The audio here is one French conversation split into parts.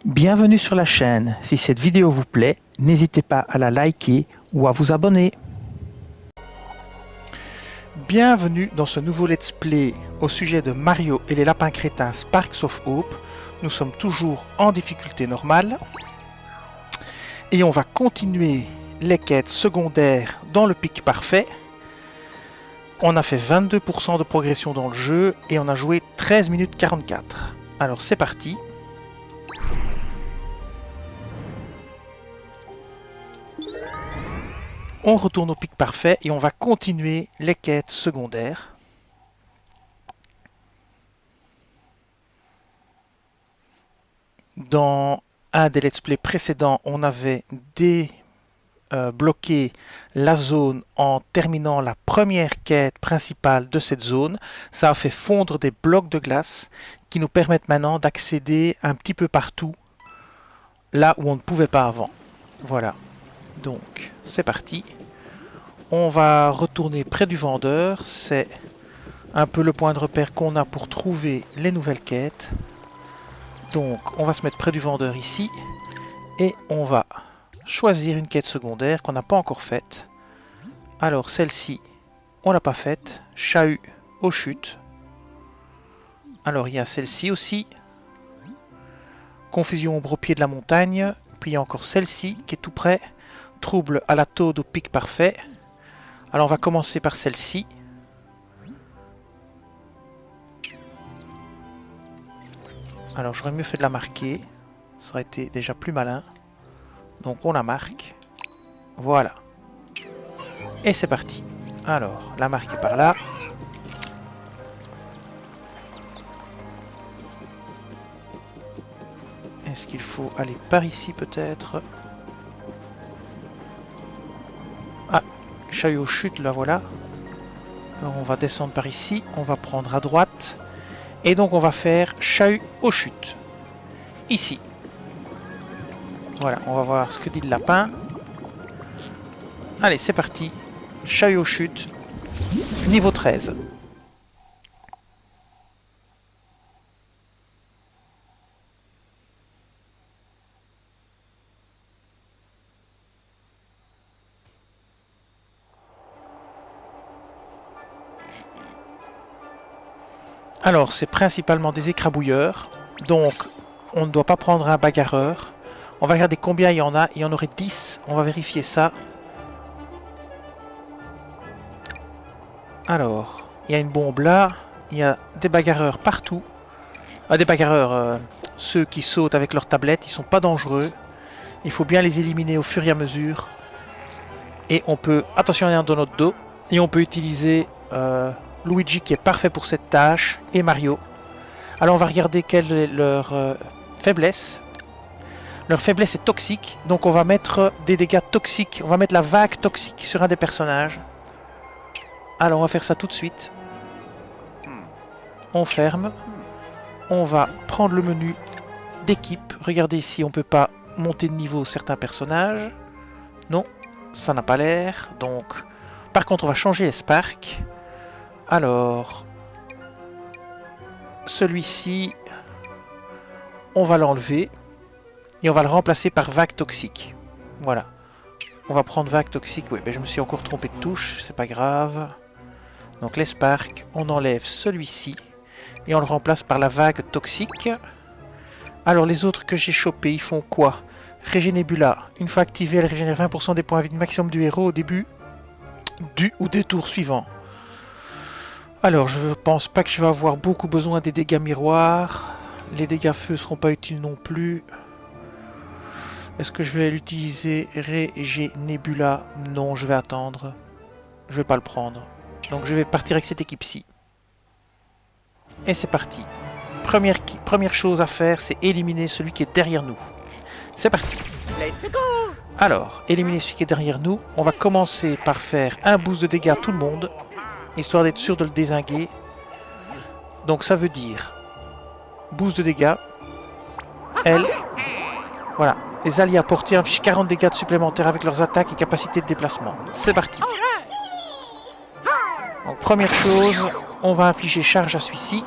Bienvenue sur la chaîne. Si cette vidéo vous plaît, n'hésitez pas à la liker ou à vous abonner. Bienvenue dans ce nouveau let's play au sujet de Mario et les lapins crétins Sparks of Hope. Nous sommes toujours en difficulté normale. Et on va continuer les quêtes secondaires dans le pic parfait. On a fait 22% de progression dans le jeu et on a joué 13 minutes 44. Alors c'est parti. On retourne au pic parfait et on va continuer les quêtes secondaires. Dans un des let's play précédents, on avait débloqué la zone en terminant la première quête principale de cette zone. Ça a fait fondre des blocs de glace qui nous permettent maintenant d'accéder un petit peu partout là où on ne pouvait pas avant. Voilà. Donc, c'est parti. On va retourner près du vendeur. C'est un peu le point de repère qu'on a pour trouver les nouvelles quêtes. Donc, on va se mettre près du vendeur ici. Et on va choisir une quête secondaire qu'on n'a pas encore faite. Alors, celle-ci, on l'a pas faite. Chahut aux chutes. Alors, il y a celle-ci aussi. Confusion ombre au pied de la montagne. Puis il y a encore celle-ci qui est tout près. Trouble à la taude au pic parfait. Alors on va commencer par celle-ci. Alors j'aurais mieux fait de la marquer. Ça aurait été déjà plus malin. Donc on la marque. Voilà. Et c'est parti. Alors la marque est par là. Est-ce qu'il faut aller par ici peut-être ? Ah, chahut aux chutes, là voilà. Alors on va descendre par ici, on va prendre à droite. Et donc on va faire chahut aux chutes. Ici. Voilà, on va voir ce que dit le lapin. Allez, c'est parti. Chahut aux chutes. Niveau 13. Alors, c'est principalement des écrabouilleurs, donc on ne doit pas prendre un bagarreur. On va regarder combien il y en a, il y en aurait 10, on va vérifier ça. Alors, il y a une bombe là, il y a des bagarreurs partout. Des bagarreurs, ceux qui sautent avec leur tablette, ils sont pas dangereux. Il faut bien les éliminer au fur et à mesure. Et on peut, attention il y en a un dans notre dos, et on peut utiliser... Luigi qui est parfait pour cette tâche et Mario. Alors on va regarder quelle est leur faiblesse. Leur faiblesse est toxique, donc on va mettre des dégâts toxiques. On va mettre la vague toxique sur un des personnages. Alors on va faire ça tout de suite. On ferme. On va prendre le menu d'équipe. Regardez ici, on ne peut pas monter de niveau certains personnages. Non, ça n'a pas l'air. Donc, par contre on va changer les sparks. Alors, celui-ci, on va l'enlever et on va le remplacer par vague toxique. Voilà. On va prendre vague toxique. Oui, mais je me suis encore trompé de touche, c'est pas grave. Donc les sparks, on enlève celui-ci et on le remplace par la vague toxique. Alors les autres que j'ai chopés, ils font quoi? Régénébula. Une fois activée, elle régénère 20% des points de vie maximum du héros au début du ou des tours suivants. Alors, je pense pas que je vais avoir beaucoup besoin des dégâts miroirs. Les dégâts feu seront pas utiles non plus. Est-ce que je vais l'utiliser Régénébula? Non, je vais attendre. Je vais pas le prendre. Donc je vais partir avec cette équipe-ci. Et c'est parti. Première chose à faire, c'est éliminer celui qui est derrière nous. C'est parti. Let's go! Alors, éliminer celui qui est derrière nous. On va commencer par faire un boost de dégâts à tout le monde. Histoire d'être sûr de le dézinguer. Donc ça veut dire boost de dégâts. Elle. Voilà. Les alliés à portée infligent 40 dégâts supplémentaires avec leurs attaques et capacités de déplacement. C'est parti. Donc première chose, on va infliger charge à celui-ci.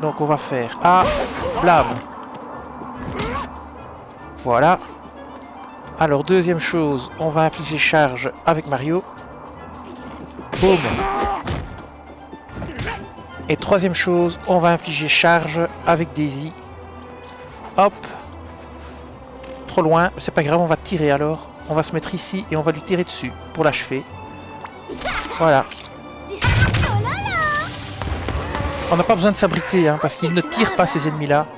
Donc on va faire A, blâme. Voilà. Alors, deuxième chose, on va infliger charge avec Mario. Boum. Et troisième chose, on va infliger charge avec Daisy. Hop. Trop loin, c'est pas grave, on va tirer alors. On va se mettre ici et on va lui tirer dessus pour l'achever. Voilà. On n'a pas besoin de s'abriter, hein, parce qu'ils ne tirent pas ces ennemis-là.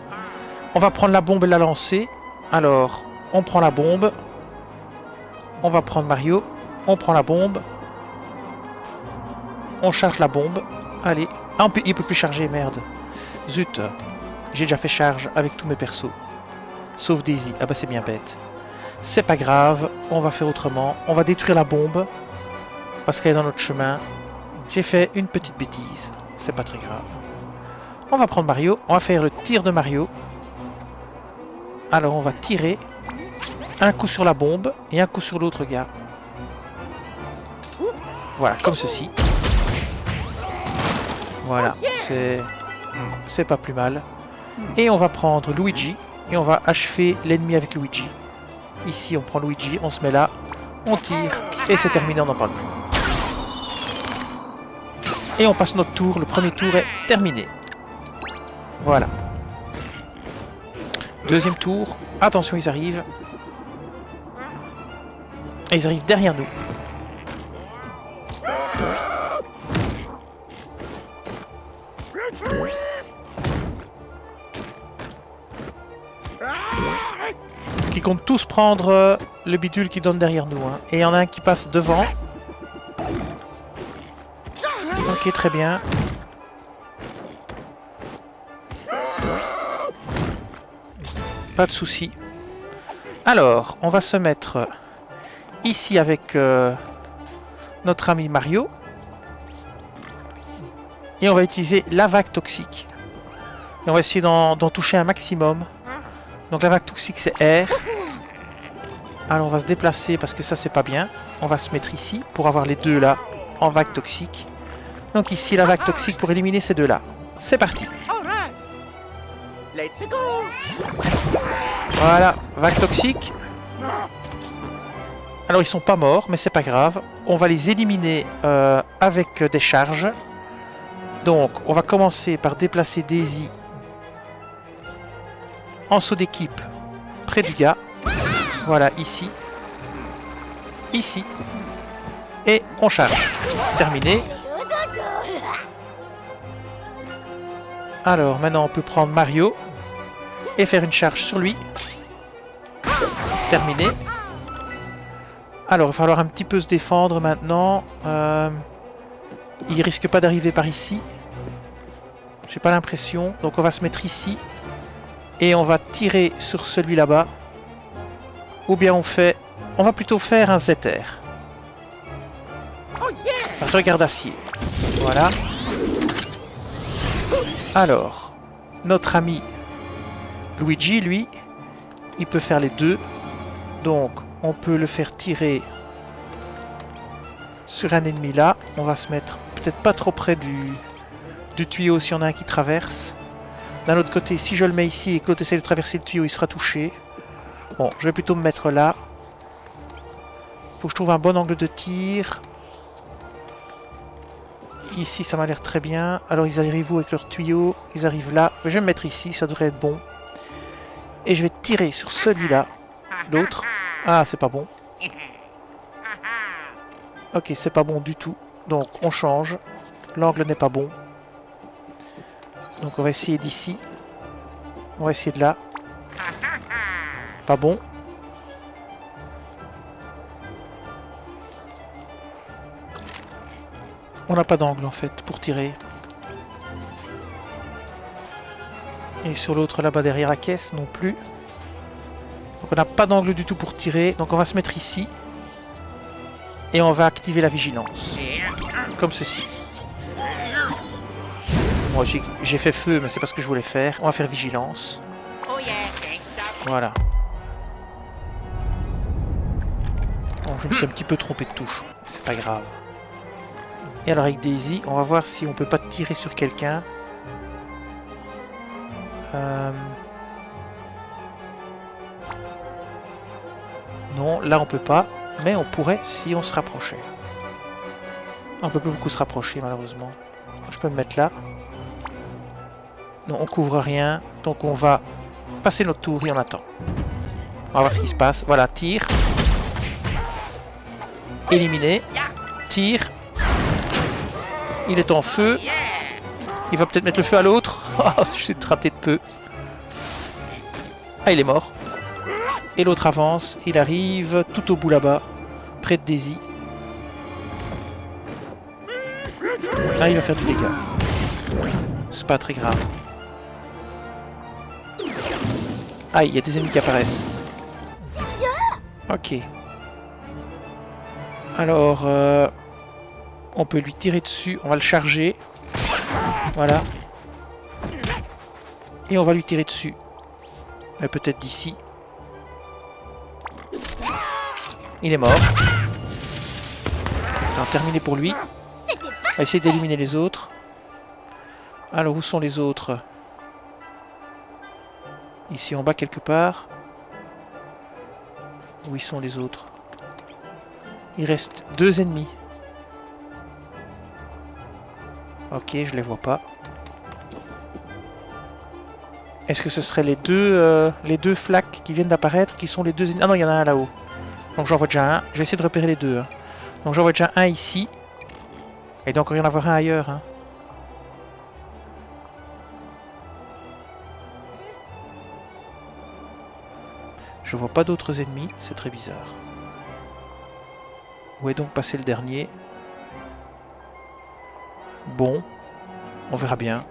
On va prendre la bombe et la lancer. Alors, on prend la bombe. On va prendre Mario. On prend la bombe. On charge la bombe. Allez. Ah, il peut plus charger, merde. Zut. J'ai déjà fait charge avec tous mes persos. Sauf Daisy. Ah bah c'est bien bête. C'est pas grave. On va faire autrement. On va détruire la bombe. Parce qu'elle est dans notre chemin. J'ai fait une petite bêtise. C'est pas très grave. On va prendre Mario. On va faire le tir de Mario. Alors on va tirer. Un coup sur la bombe. Et un coup sur l'autre gars. Voilà, comme ceci. Voilà, c'est pas plus mal. Et on va prendre Luigi. Et on va achever l'ennemi avec Luigi. Ici, on prend Luigi, on se met là. On tire. Et c'est terminé, on n'en parle plus. Et on passe notre tour. Le premier tour est terminé. Voilà. Deuxième tour. Attention, ils arrivent. Et ils arrivent derrière nous. Qui comptent tous prendre le bidule qui donne derrière nous. Hein. Et il y en a un qui passe devant. Ok, très bien. Pas de souci. Alors, on va se mettre ici avec notre ami Mario. Et on va utiliser la vague toxique. Et on va essayer d'en toucher un maximum. Donc la vague toxique c'est R. Alors on va se déplacer parce que ça c'est pas bien. On va se mettre ici pour avoir les deux là en vague toxique. Donc ici la vague toxique pour éliminer ces deux là. C'est parti. Voilà, vague toxique. Alors ils sont pas morts mais c'est pas grave. On va les éliminer avec des charges. Donc on va commencer par déplacer Daisy en saut d'équipe près du gars. Voilà, ici. Ici. Et on charge. Terminé. Alors, maintenant on peut prendre Mario et faire une charge sur lui. Terminé. Alors, il va falloir un petit peu se défendre maintenant. Il risque pas d'arriver par ici. J'ai pas l'impression. Donc on va se mettre ici. Et on va tirer sur celui là-bas. Ou bien on va plutôt faire un ZR. Regarde acier. Voilà. Alors, notre ami Luigi, lui, il peut faire les deux. Donc, on peut le faire tirer sur un ennemi là. On va se mettre peut-être pas trop près du tuyau s'il y en a un qui traverse. D'un autre côté, si je le mets ici et que l'autre essaie de traverser le tuyau, il sera touché. Bon, je vais plutôt me mettre là. Faut que je trouve un bon angle de tir. Ici, ça m'a l'air très bien. Alors, ils arrivent où avec leur tuyau? Ils arrivent là. Je vais me mettre ici, ça devrait être bon. Et je vais tirer sur celui-là. L'autre. Ah, c'est pas bon. Ok, c'est pas bon du tout. Donc, on change. L'angle n'est pas bon. Donc on va essayer d'ici. On va essayer de là. Pas bon. On n'a pas d'angle en fait pour tirer. Et sur l'autre là-bas derrière la caisse non plus. Donc on n'a pas d'angle du tout pour tirer. Donc on va se mettre ici. Et on va activer la vigilance. Comme ceci. Moi j'ai fait feu mais c'est pas ce que je voulais faire. On va faire vigilance. Voilà. Bon, je me suis un petit peu trompé de touche. C'est pas grave. Et alors avec Daisy, on va voir si on peut pas tirer sur quelqu'un. Non, là on peut pas, mais on pourrait si on se rapprochait. On peut plus beaucoup se rapprocher malheureusement. Je peux me mettre là. Non, on couvre rien, donc on va passer notre tour et on attend. On va voir ce qui se passe. Voilà, tir. Éliminé. Tir. Il est en feu. Il va peut-être mettre le feu à l'autre. Je suis raté de peu. Ah, il est mort. Et l'autre avance. Il arrive tout au bout là-bas, près de Daisy. Ah, il va faire du dégât. C'est pas très grave. Ah, il y a des ennemis qui apparaissent. Ok. Alors, on peut lui tirer dessus. On va le charger. Voilà. Et on va lui tirer dessus. Mais peut-être d'ici. Il est mort. Alors, terminé pour lui. On va essayer d'éliminer les autres. Alors, où sont les autres? Ici en bas quelque part. Où ils sont les autres? Il reste 2 ennemis. Ok, je les vois pas. Est-ce que ce serait les deux flaques qui viennent d'apparaître qui sont les 2 ennemis? Ah non, il y en a un là-haut. Donc j'en vois déjà un. Je vais essayer de repérer les 2. Hein. Donc j'en vois déjà un ici. Et donc il doit y en avoir un ailleurs. Hein. Je vois pas d'autres ennemis, c'est très bizarre. Où est donc passé le dernier? Bon, on verra bien.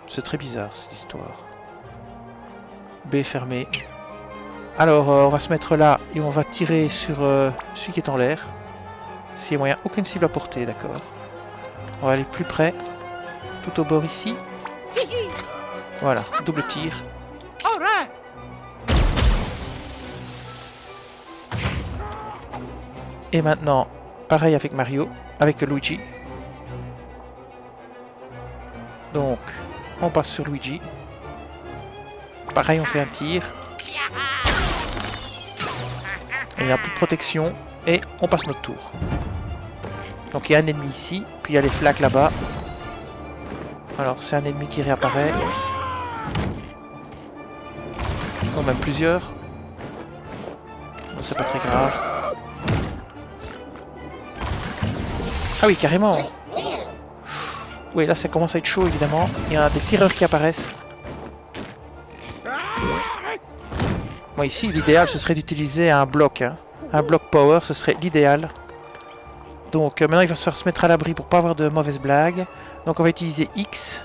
C'est très bizarre cette histoire. B fermé. Alors on va se mettre là et on va tirer sur celui qui est en l'air. S'il y a moyen, aucune cible à portée, d'accord. On va aller plus près, tout au bord ici. Voilà, double tir. Et maintenant, pareil avec Mario, avec Luigi. Donc, on passe sur Luigi. Pareil, on fait un tir. Il n'y a plus de protection. Et on passe notre tour. Donc il y a un ennemi ici, puis il y a les flaques là-bas. Alors c'est un ennemi qui réapparaît. Ou même plusieurs. C'est pas très grave. Ah oui, carrément. Oui, là ça commence à être chaud évidemment. Il y a des tireurs qui apparaissent. Bon, ici l'idéal ce serait d'utiliser un bloc. Hein. Un bloc power, ce serait l'idéal. Donc maintenant il va se mettre à l'abri pour pas avoir de mauvaises blagues. Donc on va utiliser X.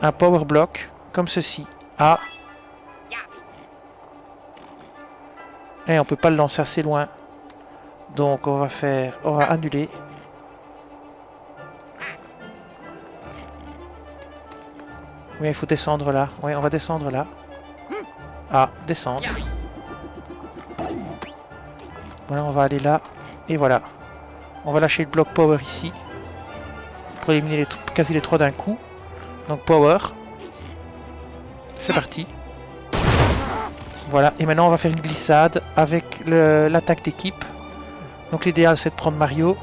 Un power block, comme ceci. A. Et on peut pas le lancer assez loin. Donc on va annuler. Oui, il faut descendre là. Oui, on va descendre là. A, descendre. Voilà, on va aller là. Et voilà. On va lâcher le bloc power ici. Pour éliminer quasi les 3 d'un coup. Donc power. C'est parti. Voilà. Et maintenant on va faire une glissade avec l'attaque d'équipe. Donc l'idéal c'est de prendre Mario.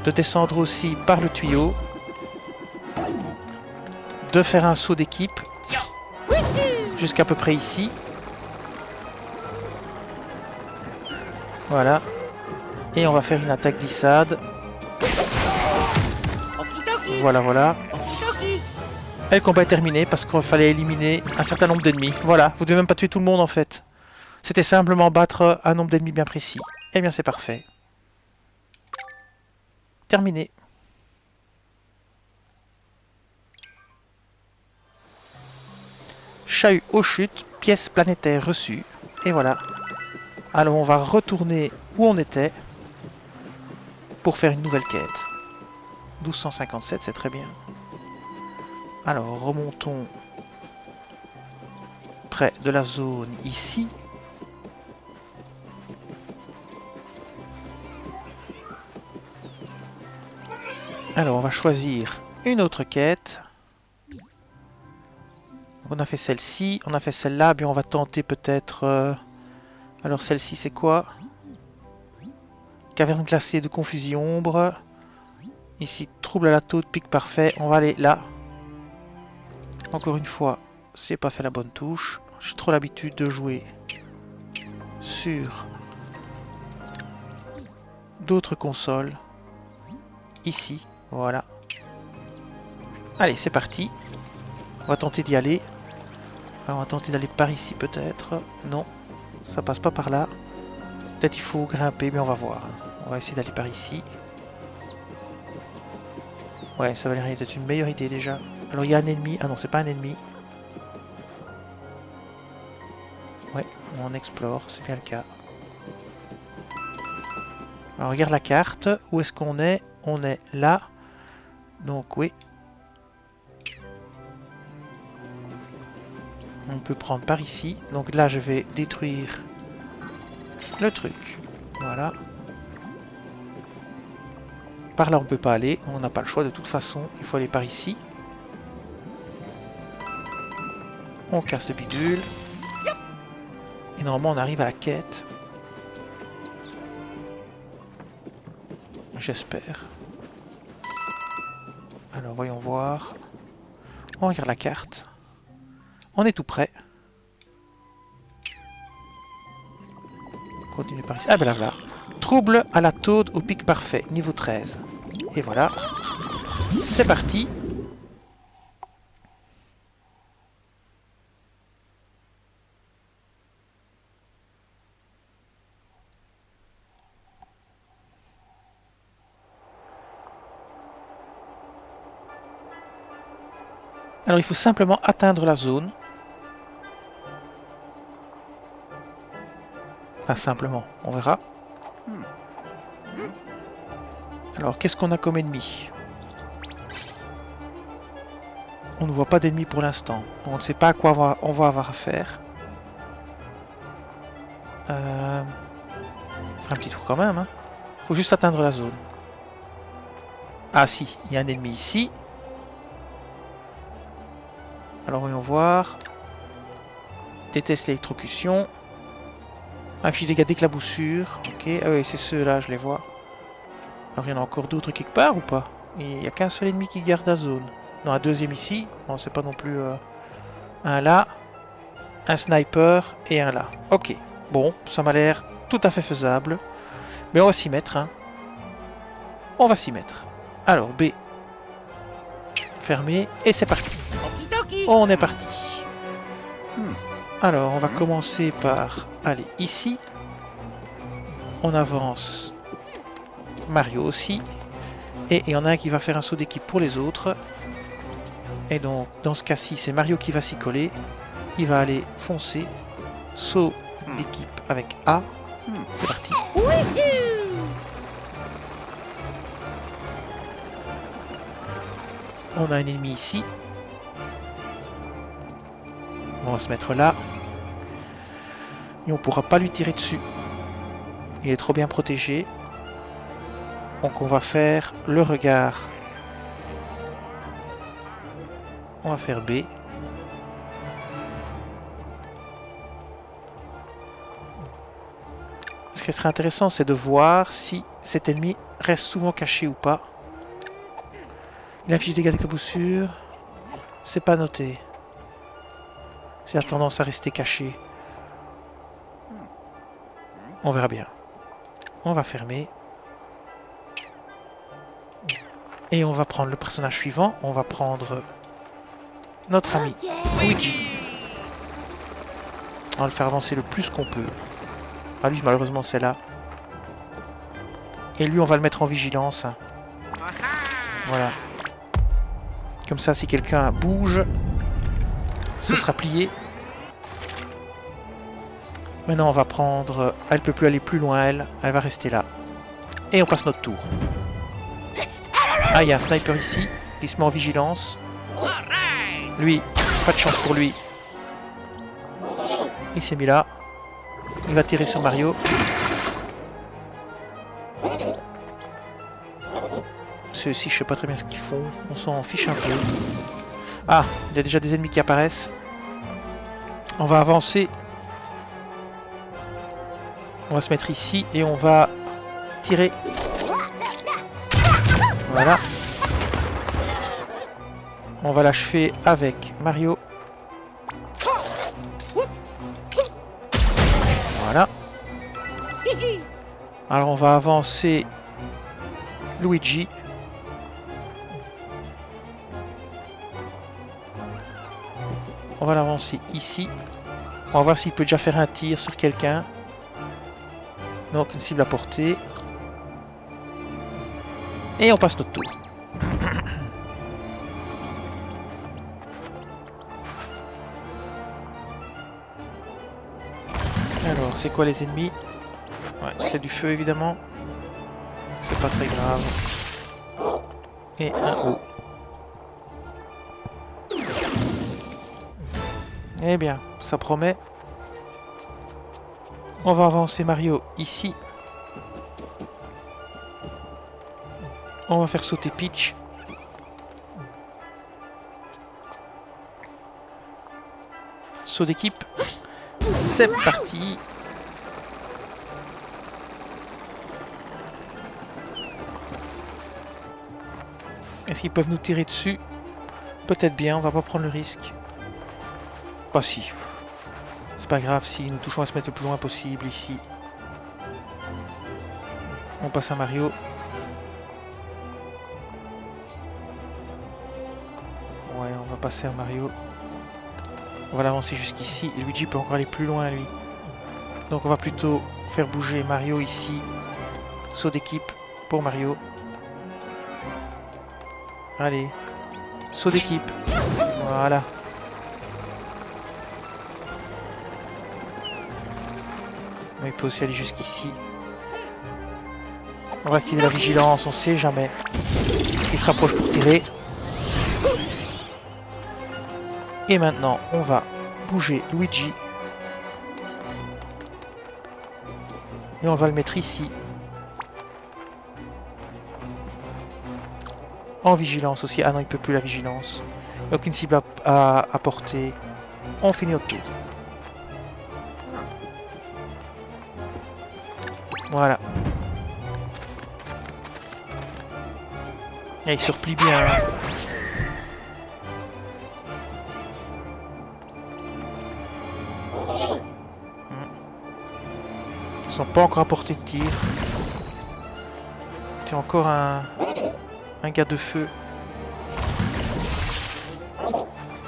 De descendre aussi par le tuyau. De faire un saut d'équipe. Jusqu'à peu près ici. Voilà. Et on va faire une attaque glissade. Voilà, voilà. Et le combat est terminé parce qu'il fallait éliminer un certain nombre d'ennemis. Voilà, vous devez même pas tuer tout le monde en fait. C'était simplement battre un nombre d'ennemis bien précis. Eh bien c'est parfait. Terminé. Chahut aux chutes, pièce planétaire reçue. Et voilà. Alors on va retourner où on était pour faire une nouvelle quête. 1257, c'est très bien. Alors remontons près de la zone ici. Alors on va choisir une autre quête. On a fait celle-ci, on a fait celle-là, bien on va tenter peut-être... Alors celle-ci c'est quoi? Caverne glacée de confusion ombre. Ici, trouble à la taude, pic parfait. On va aller là. Encore une fois, j'ai pas fait la bonne touche. J'ai trop l'habitude de jouer sur d'autres consoles. Ici, voilà. Allez, c'est parti. On va tenter d'y aller. Alors, on va tenter d'aller par ici peut-être. Non, ça passe pas par là. Peut-être il faut grimper, mais on va voir. On va essayer d'aller par ici. Ouais, ça va l'air d'être une meilleure idée déjà. Alors il y a un ennemi. Ah non, c'est pas un ennemi. Ouais, on explore, c'est bien le cas. Alors regarde la carte. Où est-ce qu'on est? On est là. Donc oui. On peut prendre par ici. Donc là, je vais détruire le truc. Voilà. Par là, on peut pas aller. On n'a pas le choix de toute façon. Il faut aller par ici. On casse le bidule. Et normalement, on arrive à la quête. J'espère. Alors, voyons voir. On regarde la carte. On est tout prêt. Continue par ici. Ah ben là, voilà. Trouble à la taude au pic parfait, niveau 13. Et voilà. C'est parti. Alors il faut simplement atteindre la zone. Enfin simplement, on verra. Alors qu'est-ce qu'on a comme ennemi? On ne voit pas d'ennemis pour l'instant. On ne sait pas à quoi on va avoir affaire. On va faire un petit tour quand même. Hein. Faut juste atteindre la zone. Ah si, il y a un ennemi ici. Alors voyons voir. Déteste l'électrocution. Inflige dégâts d'éclaboussure. Ok, ah oui, c'est ceux-là, je les vois. Alors il y en a encore d'autres quelque part ou pas? Il n'y a qu'un seul ennemi qui garde la zone. Non, un deuxième ici. Bon, c'est pas non plus... un là. Un sniper et un là. Ok. Bon, ça m'a l'air tout à fait faisable. Mais on va s'y mettre. Hein. On va s'y mettre. Alors, B. Fermé. Et c'est parti. On est parti. Alors, on va commencer par aller ici. On avance. Mario aussi. Et il y en a un qui va faire un saut d'équipe pour les autres. Et donc, dans ce cas-ci, c'est Mario qui va s'y coller. Il va aller foncer. Saut d'équipe avec A. C'est parti. On a un ennemi ici. On va se mettre là. Et on pourra pas lui tirer dessus. Il est trop bien protégé. Donc on va faire le regard. On va faire B. Ce qui serait intéressant, c'est de voir si cet ennemi reste souvent caché ou pas. Il affiche des dégâts d'éclaboussure. C'est pas noté. C'est a tendance à rester caché. On verra bien. On va fermer. Et on va prendre le personnage suivant. On va prendre notre ami Luigi. On va le faire avancer le plus qu'on peut. Ah lui malheureusement c'est là. Et lui on va le mettre en vigilance. Voilà. Comme ça si quelqu'un bouge, ce sera plié. Maintenant on va prendre... Elle peut plus aller plus loin elle va rester là. Et on passe notre tour. Ah il y a un sniper ici. Il se met en vigilance. Lui, pas de chance pour lui. Il s'est mis là. Il va tirer sur Mario. Ceux-ci, je sais pas très bien ce qu'ils font. On s'en fiche un peu. Ah, il y a déjà des ennemis qui apparaissent. On va avancer. On va se mettre ici et on va tirer. Voilà. On va l'achever avec Mario. Voilà. Alors on va avancer Luigi. On va l'avancer ici. On va voir s'il peut déjà faire un tir sur quelqu'un. Donc une cible à portée. Et on passe notre tour. Alors, c'est quoi les ennemis? Ouais, c'est du feu évidemment. C'est pas très grave. Et un haut. Eh bien, ça promet. On va avancer Mario ici. On va faire sauter Peach. Saut d'équipe. C'est parti. Est-ce qu'ils peuvent nous tirer dessus? Peut-être bien, on va pas prendre le risque. Pas si. C'est pas grave si nous touchons à se mettre le plus loin possible ici. On passe à Mario. Ouais, on va passer à Mario. On va l'avancer jusqu'ici. Et Luigi peut encore aller plus loin, lui. Donc on va plutôt faire bouger Mario ici. Saut d'équipe pour Mario. Allez. Saut d'équipe. Voilà. Mais il peut aussi aller jusqu'ici. On va activer la vigilance, on sait jamais. Il se rapproche pour tirer. Et maintenant, on va bouger Luigi. Et on va le mettre ici. En vigilance aussi. Ah non, il peut plus la vigilance. Aucune cible à porter. On finit notre tour. Voilà. Et il se replie bien. Ils sont pas encore à portée de tir. C'est encore un gars de feu.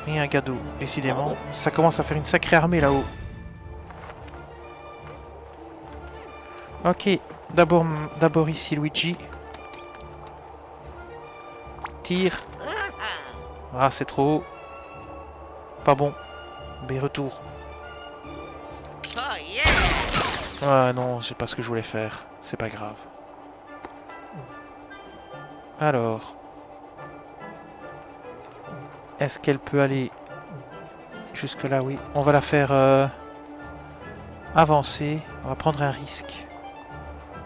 Et un gars d'eau. Décidément, ça commence à faire une sacrée armée là-haut. Ok, d'abord ici Luigi. Tire. Ah, c'est trop haut. Pas bon. Mais retour. Ah non, c'est pas ce que je voulais faire. C'est pas grave. Alors. Est-ce qu'elle peut aller jusque là? Oui. On va la faire avancer. On va prendre un risque.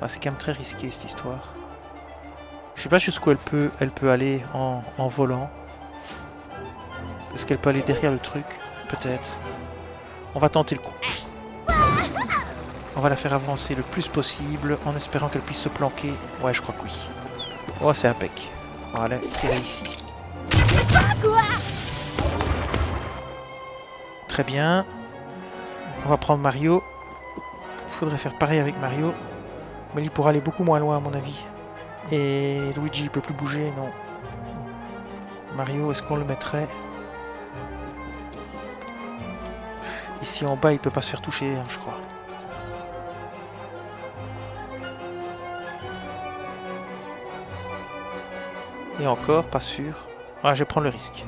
Ah, c'est quand même très risqué cette histoire. Je sais pas jusqu'où elle peut aller en volant. Est-ce qu'elle peut aller derrière le truc? Peut-être. On va tenter le coup. On va la faire avancer le plus possible en espérant qu'elle puisse se planquer. Ouais, je crois que oui. Oh, c'est impec. Voilà, tirer ici. Très bien. On va prendre Mario. Il faudrait faire pareil avec Mario. Mais il pourra aller beaucoup moins loin à mon avis. Et Luigi, il peut plus bouger, non. Mario, est-ce qu'on le mettrait? Ici en bas, il peut pas se faire toucher, hein, je crois. Et encore, pas sûr. Ah, je vais prendre le risque.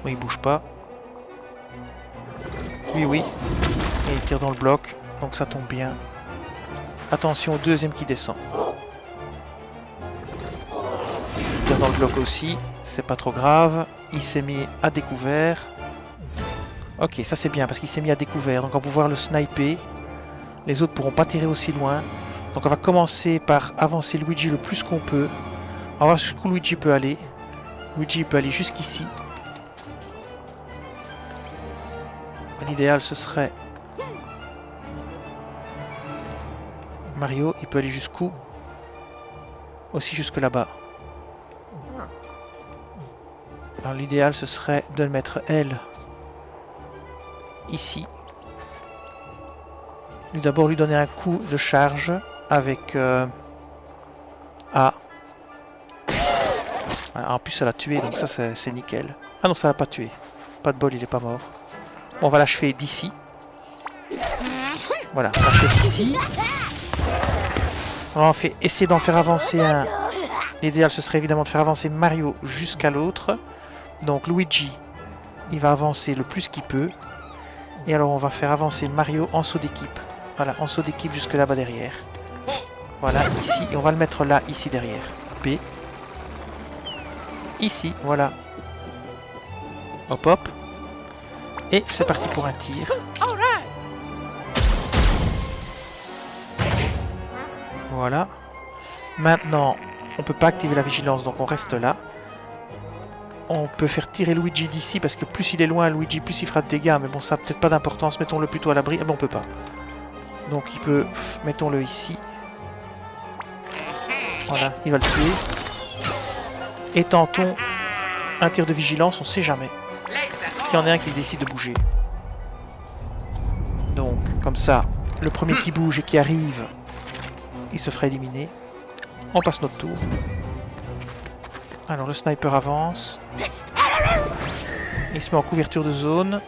Oui, il bouge pas. Oui, oui. Et il tire dans le bloc, donc ça tombe bien. Attention au deuxième qui descend. Il tire dans le bloc aussi, c'est pas trop grave. Il s'est mis à découvert. Ok, ça c'est bien parce qu'il s'est mis à découvert, donc on va pouvoir le sniper. Les autres pourront pas tirer aussi loin. Donc on va commencer par avancer Luigi le plus qu'on peut. On va voir jusqu'où Luigi peut aller. Luigi peut aller jusqu'ici. l'idéal ce serait... Mario, il peut aller jusqu'où? Aussi jusque là-bas. Alors l'idéal ce serait de le mettre elle ici. D'abord lui donner un coup de charge avec A. Voilà, en plus ça l'a tué, donc ça c'est nickel. Ah non, ça l'a pas tué. Pas de bol, il est pas mort. Bon, on va l'achever d'ici. Voilà, on l'achève d'ici. On va essayer d'en faire avancer un. L'idéal ce serait évidemment de faire avancer Mario jusqu'à l'autre. Donc Luigi, il va avancer le plus qu'il peut. Et alors on va faire avancer Mario en saut d'équipe. Voilà, en saut d'équipe jusque là-bas derrière. Voilà, ici, et on va le mettre là, ici derrière. P. Ici, voilà. Hop hop. Et c'est parti pour un tir. Voilà. Maintenant, on peut pas activer la vigilance, donc on reste là. On peut faire tirer Luigi d'ici, parce que plus il est loin, Luigi, plus il fera de dégâts. Mais bon, ça n'a peut-être pas d'importance. Mettons-le plutôt à l'abri. Ah bon, on peut pas. Donc il peut... Mettons-le ici. Voilà, il va le tuer. Et tentons un tir de vigilance, on sait jamais. Il y en a un qui décide de bouger. Donc, comme ça, le premier qui bouge et qui arrive, il se fera éliminer. On passe notre tour. Alors, le sniper avance. Il se met en couverture de zone.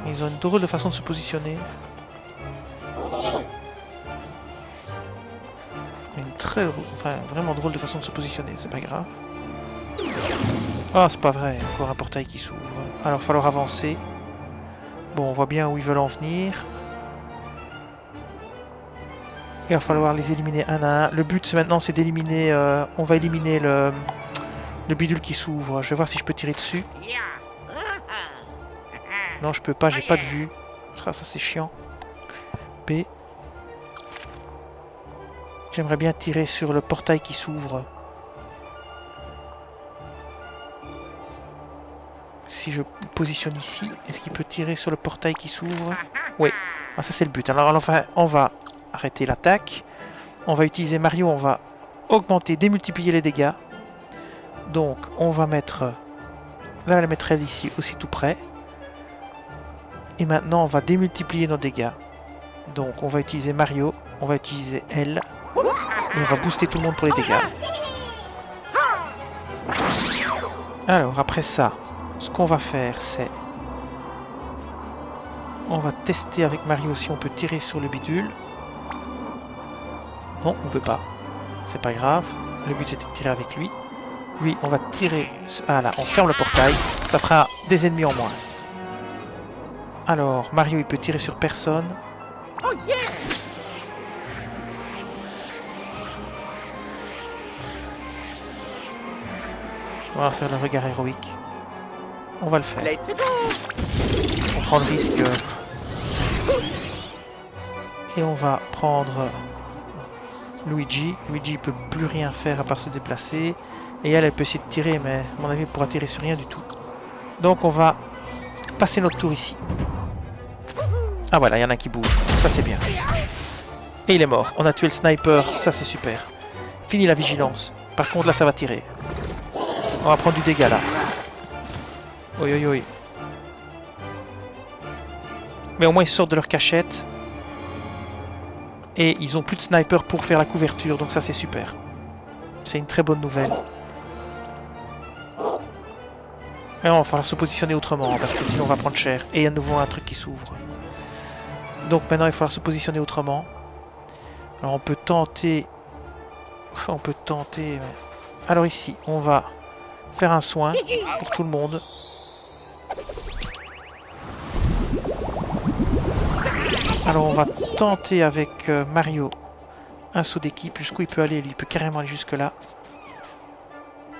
Ils ont une drôle de façon de se positionner. Une très... Enfin, vraiment drôle de façon de se positionner, c'est pas grave. Ah, c'est pas vrai, encore un portail qui s'ouvre. Alors, il va falloir avancer. Bon, on voit bien où ils veulent en venir. Il va falloir les éliminer un à un. Le but, maintenant, c'est d'éliminer... on va éliminer le bidule qui s'ouvre. Je vais voir si je peux tirer dessus. Non, je peux pas, j'ai pas de vue. Ah, ça, c'est chiant. P. J'aimerais bien tirer sur le portail qui s'ouvre. Si je positionne ici, est-ce qu'il peut tirer sur le portail qui s'ouvre? Oui, ah, ça c'est le but. Alors enfin, on va arrêter l'attaque. On va utiliser Mario, on va augmenter, démultiplier les dégâts. Donc on va mettre... Là, on va la mettre elle ici, aussi tout près. Et maintenant, on va démultiplier nos dégâts. Donc on va utiliser Mario, on va utiliser elle. Et on va booster tout le monde pour les dégâts. Alors après ça, ce qu'on va faire, c'est... On va tester avec Mario si on peut tirer sur le bidule. Non, on peut pas. C'est pas grave. Le but c'était de tirer avec lui. Lui, on va tirer... Ah là, on ferme le portail. Ça fera des ennemis en moins. Alors, Mario, il peut tirer sur personne. Oh yeah! On va faire le regard héroïque. On va le faire. On prend le risque. Et on va prendre Luigi. Luigi ne peut plus rien faire à part se déplacer. Et elle peut essayer de tirer, mais à mon avis, elle pourra tirer sur rien du tout. Donc on va passer notre tour ici. Ah voilà, il y en a un qui bouge. Ça c'est bien. Et il est mort. On a tué le sniper. Ça c'est super. Fini la vigilance. Par contre là ça va tirer. On va prendre du dégât là. Oui, oui, oui. Mais au moins ils sortent de leur cachette. Et ils ont plus de sniper pour faire la couverture. Donc ça c'est super. C'est une très bonne nouvelle. Et on va falloir se positionner autrement. Parce que sinon on va prendre cher. Et il y a de nouveau un truc qui s'ouvre. Donc maintenant il va falloir se positionner autrement. Alors on peut tenter... On peut tenter... Alors ici on va... faire un soin pour tout le monde. Alors on va tenter avec Mario un saut d'équipe. Jusqu'où il peut aller? Lui, il peut carrément aller jusque là.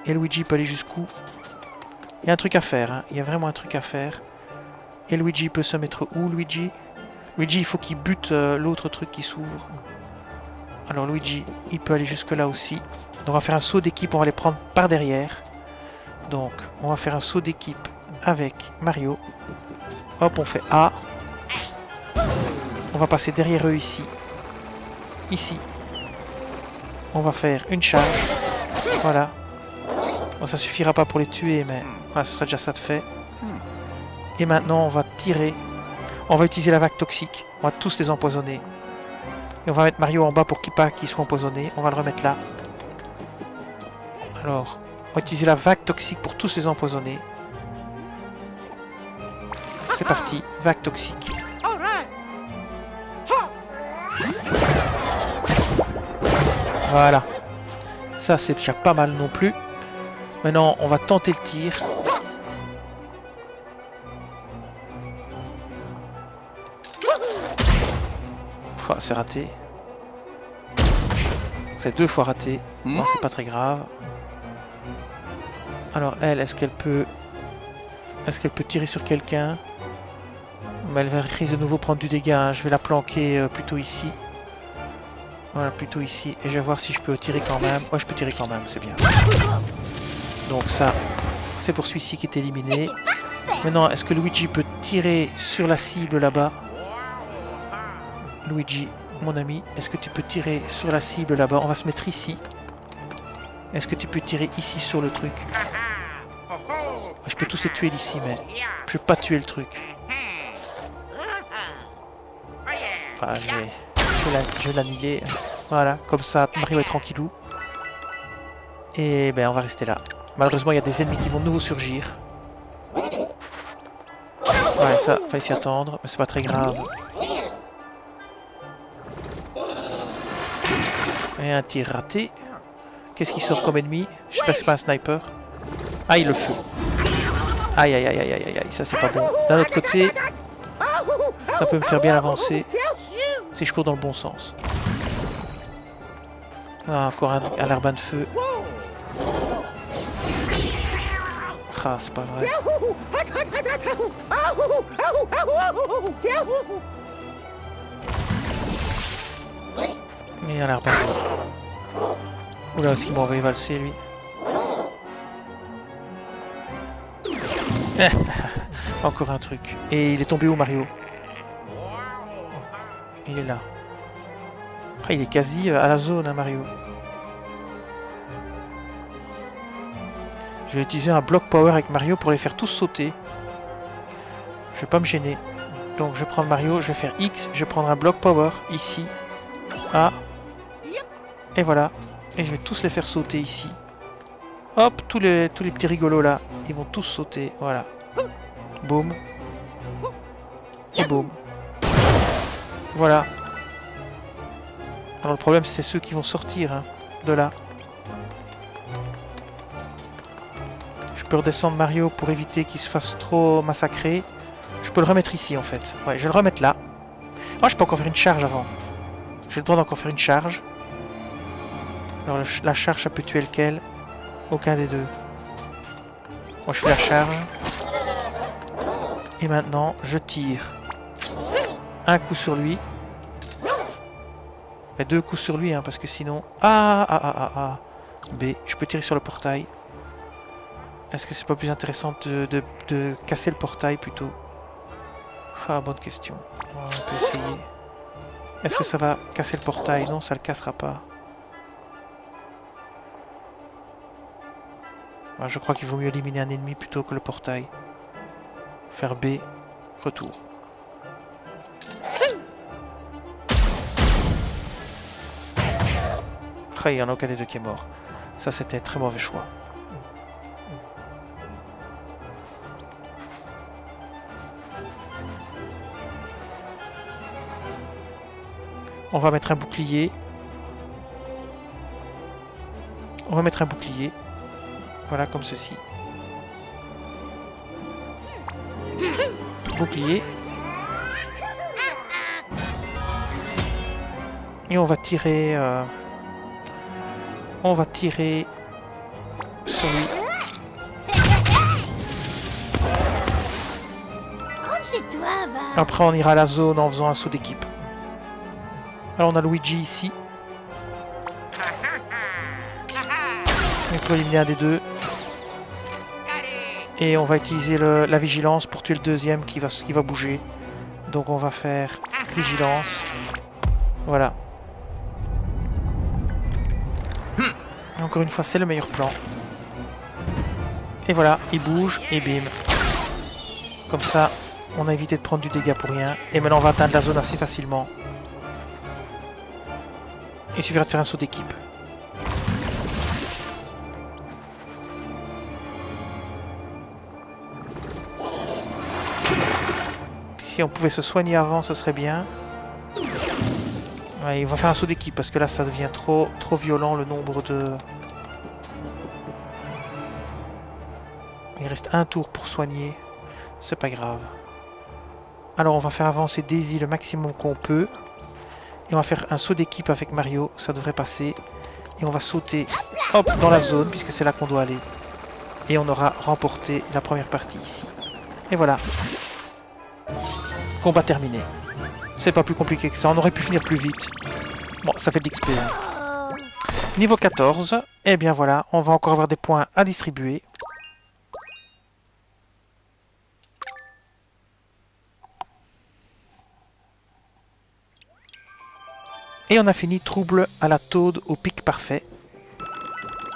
Et Luigi peut aller jusqu'où? Il y a un truc à faire, hein. Il y a vraiment un truc à faire. Et Luigi peut se mettre où, Luigi? Luigi, il faut qu'il bute l'autre truc qui s'ouvre. Alors Luigi, il peut aller jusque là aussi. Donc on va faire un saut d'équipe, on va les prendre par derrière. Donc, on va faire un saut d'équipe avec Mario. Hop, on fait A. On va passer derrière eux ici. Ici. On va faire une charge. Voilà. Bon, ça suffira pas pour les tuer, mais voilà, ce sera déjà ça de fait. Et maintenant, on va tirer. On va utiliser la vague toxique. On va tous les empoisonner. Et on va mettre Mario en bas pour qu'il soit empoisonné. On va le remettre là. Alors, on va utiliser la vague toxique pour tous les empoisonner. C'est parti, vague toxique. Voilà. Ça, c'est déjà pas mal non plus. Maintenant, on va tenter le tir. Oh, c'est raté. C'est 2 fois raté. Bon, c'est pas très grave. Alors, elle, est-ce qu'elle peut tirer sur quelqu'un? Mais elle va risque de nouveau prendre du dégât. Hein. Je vais la planquer plutôt ici. Voilà, plutôt ici. Et je vais voir si je peux tirer quand même. Ouais, je peux tirer quand même, c'est bien. Donc ça, c'est pour celui-ci qui est éliminé. Maintenant, est-ce que Luigi peut tirer sur la cible là-bas? Luigi, mon ami, est-ce que tu peux tirer sur la cible là-bas? On va se mettre ici. Est-ce que tu peux tirer ici sur le truc? Je peux tous les tuer d'ici, mais je peux pas tuer le truc. Ah, je vais l'annuler. Voilà, comme ça, Mario est tranquillou. Et ben, on va rester là. Malheureusement, il y a des ennemis qui vont de nouveau surgir. Ouais, ça, fallait s'y attendre, mais c'est pas très grave. Et un tir raté. Qu'est-ce qui sort comme ennemi? J'espère que c'est pas un sniper. Aïe, le feu. Aïe, aïe, aïe, aïe, aïe, aïe, ça c'est pas bon. D'un autre côté, ça peut me faire bien avancer si je cours dans le bon sens. Ah, encore un larbin de feu. Ah, c'est pas vrai. Et un larbin de feu. Oula, est-ce qu'il m'a envoyé valser, lui? Encore un truc. Et il est tombé où, Mario? Il est là. Ah, il est quasi à la zone, hein, Mario. Je vais utiliser un bloc power avec Mario pour les faire tous sauter. Je vais pas me gêner. Donc je vais prendre Mario, je vais faire X, je vais prendre un bloc power ici. A. Et voilà. Et je vais tous les faire sauter ici. Hop, tous les petits rigolos là, ils vont tous sauter. Voilà. Boum. Et boum. Voilà. Alors le problème c'est ceux qui vont sortir hein, de là. Je peux redescendre Mario pour éviter qu'il se fasse trop massacrer. Je peux le remettre ici en fait. Ouais, je vais le remettre là. Ah, je peux encore faire une charge avant. J'ai le droit d'encore faire une charge. Alors la charge ça peut tuer lequel? Aucun des deux. Moi je fais la charge. Et maintenant je tire. Un coup sur lui. Mais 2 coups sur lui hein, parce que sinon... Ah. B. Je peux tirer sur le portail. Est-ce que c'est pas plus intéressant de casser le portail plutôt? Ah, bonne question. On peut essayer. Est-ce que ça va casser le portail? Non, ça le cassera pas. Ah, je crois qu'il vaut mieux éliminer un ennemi plutôt que le portail. Faire B. Retour. Ah, il n'y en a aucun des deux qui est mort. Ça, c'était un très mauvais choix. On va mettre un bouclier. On va mettre un bouclier. Voilà, comme ceci. Bouclier. Et on va tirer... On va tirer sur lui. Après on ira à la zone en faisant un saut d'équipe. Alors on a Luigi ici. Il faut éliminer un des deux. Et on va utiliser la vigilance pour tuer le deuxième qui va bouger. Donc on va faire vigilance. Voilà. Et encore une fois, c'est le meilleur plan. Et voilà, il bouge et bim. Comme ça, on a évité de prendre du dégât pour rien. Et maintenant, on va atteindre la zone assez facilement. Il suffira de faire un saut d'équipe. Si on pouvait se soigner avant, ce serait bien. Ouais, il va faire un saut d'équipe parce que là, ça devient trop violent le nombre de... Il reste un tour pour soigner. C'est pas grave. Alors, on va faire avancer Daisy le maximum qu'on peut. Et on va faire un saut d'équipe avec Mario. Ça devrait passer. Et on va sauter, hop, dans la zone, puisque c'est là qu'on doit aller. Et on aura remporté la première partie ici. Et voilà. Combat terminé. C'est pas plus compliqué que ça. On aurait pu finir plus vite. Bon, ça fait de l'XP. Hein. Niveau 14. Et bien voilà, on va encore avoir des points à distribuer. Et on a fini trouble à la taude au pic parfait.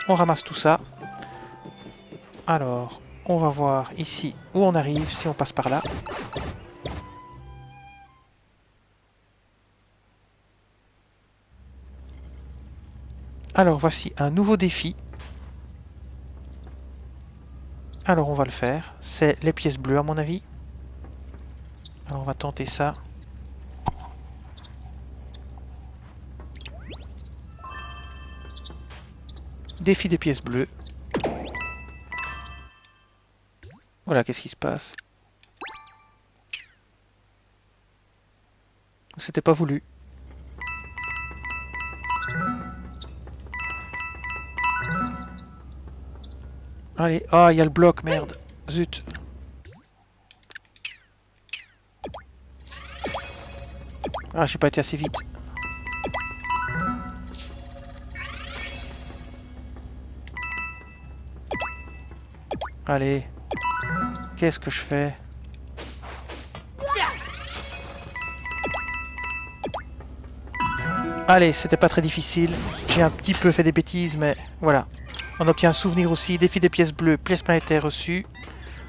On ramasse tout ça. Alors, on va voir ici où on arrive, si on passe par là. Alors, voici un nouveau défi. Alors, on va le faire. C'est les pièces bleues, à mon avis. Alors, on va tenter ça. Défi des pièces bleues. Voilà, qu'est-ce qui se passe? C'était pas voulu. Allez, ah, il y a le bloc, merde. Zut. Ah, j'ai pas été assez vite. Allez. Qu'est-ce que je fais? Allez, c'était pas très difficile. J'ai un petit peu fait des bêtises, mais voilà. On obtient un souvenir aussi. Défi des pièces bleues, pièces planétaires reçues.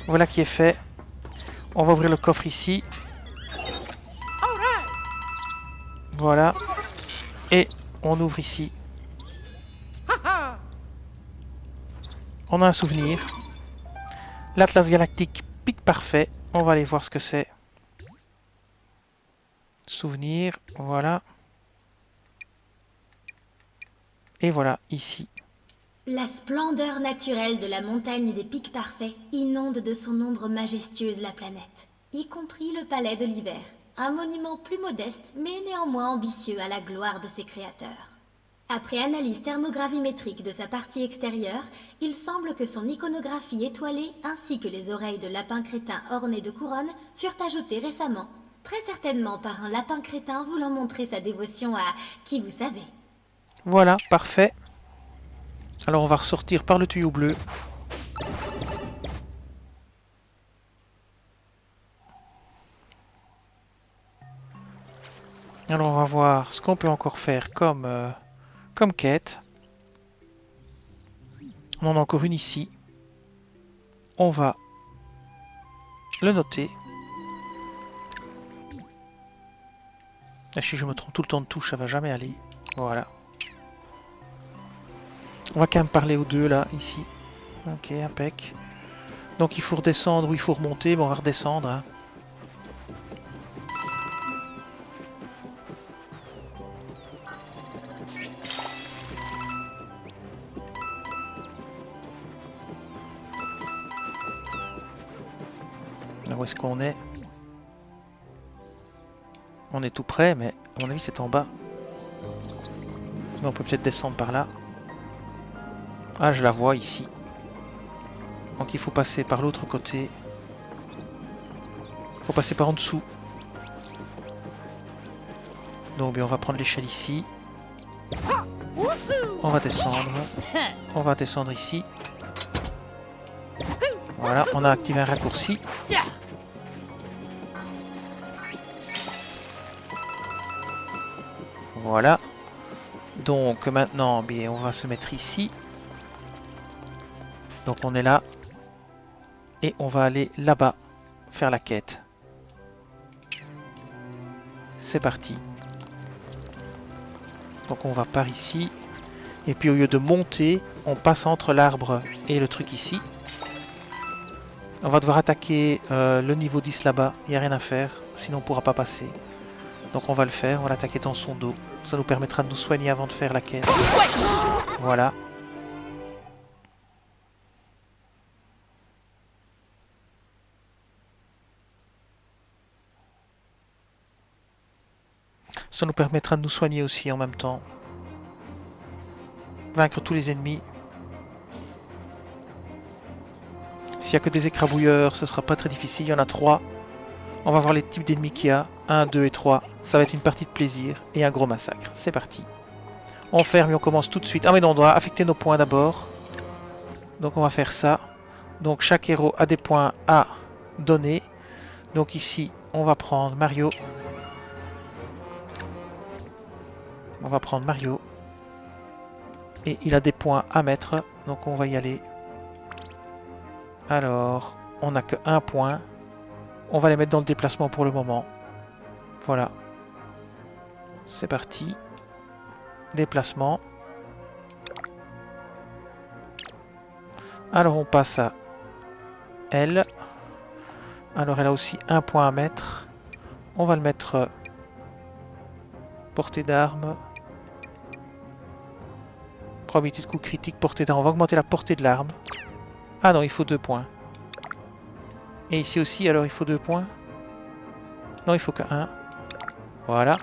Voilà qui est fait. On va ouvrir le coffre ici. Voilà. Et on ouvre ici. On a un souvenir. L'Atlas Galactique, pic parfait. On va aller voir ce que c'est. Souvenir, voilà. Et voilà, ici. La splendeur naturelle de la montagne des pics parfaits inonde de son ombre majestueuse la planète, y compris le palais de l'hiver. Un monument plus modeste, mais néanmoins ambitieux à la gloire de ses créateurs. Après analyse thermogravimétrique de sa partie extérieure, il semble que son iconographie étoilée ainsi que les oreilles de lapin crétin ornées de couronnes furent ajoutées récemment, très certainement par un lapin crétin voulant montrer sa dévotion à qui vous savez. Voilà, parfait. Alors on va ressortir par le tuyau bleu. Alors on va voir ce qu'on peut encore faire comme quête. On en a encore une ici. On va le noter. Si je me trompe tout le temps de touche, ça va jamais aller. Voilà. On va quand même parler aux deux là, ici. Ok, impec. Donc il faut redescendre ou il faut remonter. Bon, on va redescendre. Hein. Là, où est-ce qu'on est? On est tout près, mais à mon avis c'est en bas. Mais on peut peut-être descendre par là. Ah, je la vois ici. Donc il faut passer par l'autre côté. Il faut passer par en dessous. Donc bien, on va prendre l'échelle ici. On va descendre. On va descendre ici. Voilà, on a activé un raccourci. Voilà. Donc maintenant, bien, on va se mettre ici. Donc on est là. Et on va aller là-bas faire la quête. C'est parti. Donc on va par ici. Et puis au lieu de monter, on passe entre l'arbre et le truc ici. On va devoir attaquer le niveau 10 là-bas. Il n'y a rien à faire, sinon on ne pourra pas passer. Donc on va le faire, on va l'attaquer dans son dos. Ça nous permettra de nous soigner avant de faire la quête. Voilà. Ça nous permettra de nous soigner aussi en même temps. Vaincre tous les ennemis. S'il n'y a que des écrabouilleurs, ce sera pas très difficile. Il y en a 3. On va voir les types d'ennemis qu'il y a. 1, 2 et 3. Ça va être une partie de plaisir et un gros massacre. C'est parti. On ferme et on commence tout de suite. Ah mais non, on doit affecter nos points d'abord. Donc on va faire ça. Donc chaque héros a des points à donner. Donc ici, on va prendre Mario. On va prendre Mario. Et il a des points à mettre. Donc on va y aller. Alors, on n'a que 1 point. On va les mettre dans le déplacement pour le moment. Voilà. C'est parti. Déplacement. Alors on passe à elle. Alors elle a aussi 1 point à mettre. On va le mettre portée d'arme. Probabilité de coup critique, portée d'arme. On va augmenter la portée de l'arme. Ah non, il faut 2 points. Et ici aussi, alors il faut 2 points. Non, il faut que 1. Voilà.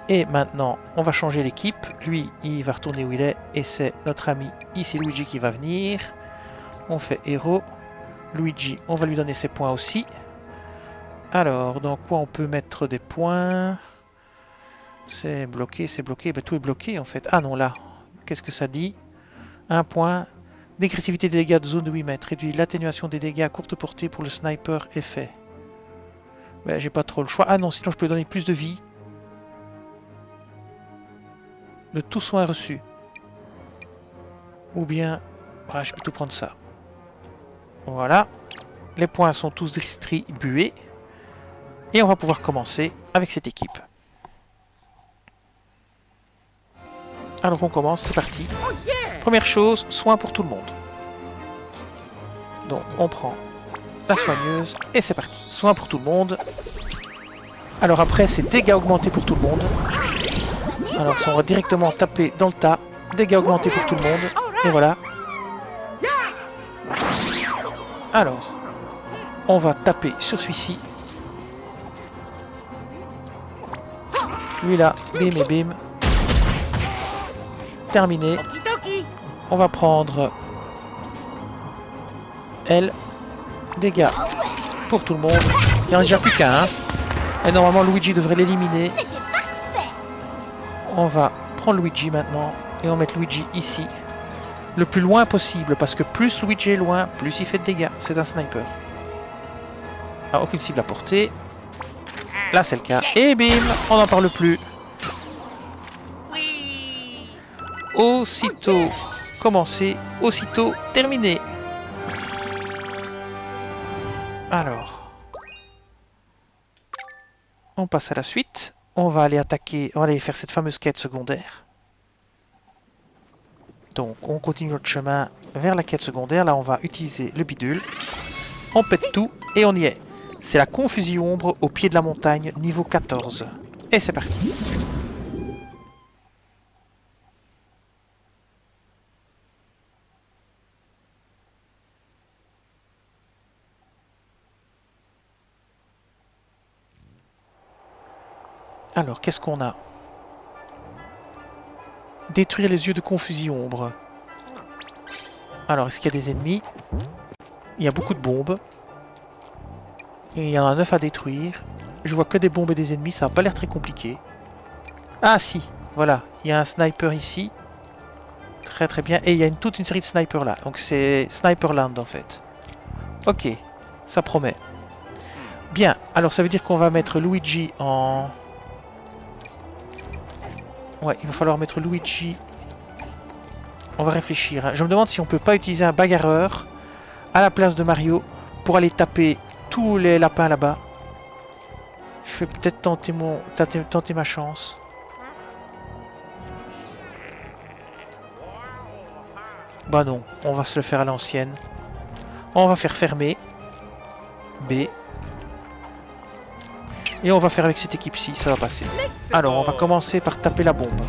Et maintenant, on va changer l'équipe. Lui, il va retourner où il est. Et c'est notre ami ici, Luigi, qui va venir. On fait héros. Luigi, on va lui donner ses points aussi. Alors, dans quoi on peut mettre des points? C'est bloqué, c'est bloqué. Ben, tout est bloqué en fait. Ah non, là. Qu'est-ce que ça dit? 1 point. Dégressivité des dégâts de zone de 8 mètres. Réduit l'atténuation des dégâts à courte portée pour le sniper effet. Ben, j'ai pas trop le choix. Ah non, sinon je peux lui donner plus de vie. De tout soin reçu. Ou bien... Ah, je vais plutôt prendre ça. Voilà. Les points sont tous distribués. Et on va pouvoir commencer avec cette équipe. Alors on commence, c'est parti. Première chose, soin pour tout le monde. Donc on prend la soigneuse et c'est parti. Soin pour tout le monde. Alors après c'est dégâts augmentés pour tout le monde. Alors on va directement taper dans le tas. Dégâts augmentés pour tout le monde. Et voilà. Alors, on va taper sur celui-ci. Lui là, bim et bim. Terminé. On va prendre elle. Dégâts pour tout le monde. Il n'y en a déjà plus qu'un. Et normalement Luigi devrait l'éliminer. On va prendre Luigi maintenant. Et on va mettre Luigi ici. Le plus loin possible. Parce que plus Luigi est loin, plus il fait de dégâts. C'est un sniper. Ah, aucune cible à portée. Là c'est le cas. Et bim, on n'en parle plus. Aussitôt commencé, aussitôt terminé. Alors, on passe à la suite. On va aller attaquer, on va aller faire cette fameuse quête secondaire. Donc, on continue notre chemin vers la quête secondaire. Là, on va utiliser le bidule. On pète tout et on y est. C'est la confusion ombre au pied de la montagne, niveau 14. Et c'est parti. Alors, qu'est-ce qu'on a? Détruire les yeux de confusion ombre. Alors, est-ce qu'il y a des ennemis? Il y a beaucoup de bombes. Et il y en a 9 à détruire. Je vois que des bombes et des ennemis, ça n'a pas l'air très compliqué. Ah si, voilà, il y a un sniper ici. Très très bien. Et il y a toute une série de snipers là. Donc c'est Sniperland en fait. Ok, ça promet. Bien, alors ça veut dire qu'on va mettre Luigi en... Ouais, il va falloir mettre Luigi... On va réfléchir. Hein. Je me demande si on peut pas utiliser un bagarreur à la place de Mario pour aller taper tous les lapins là-bas. Je vais peut-être tenter ma chance. Bah non, on va se le faire à l'ancienne. On va faire fermer. B. Et on va faire avec cette équipe-ci, ça va passer. Alors, on va commencer par taper la bombe.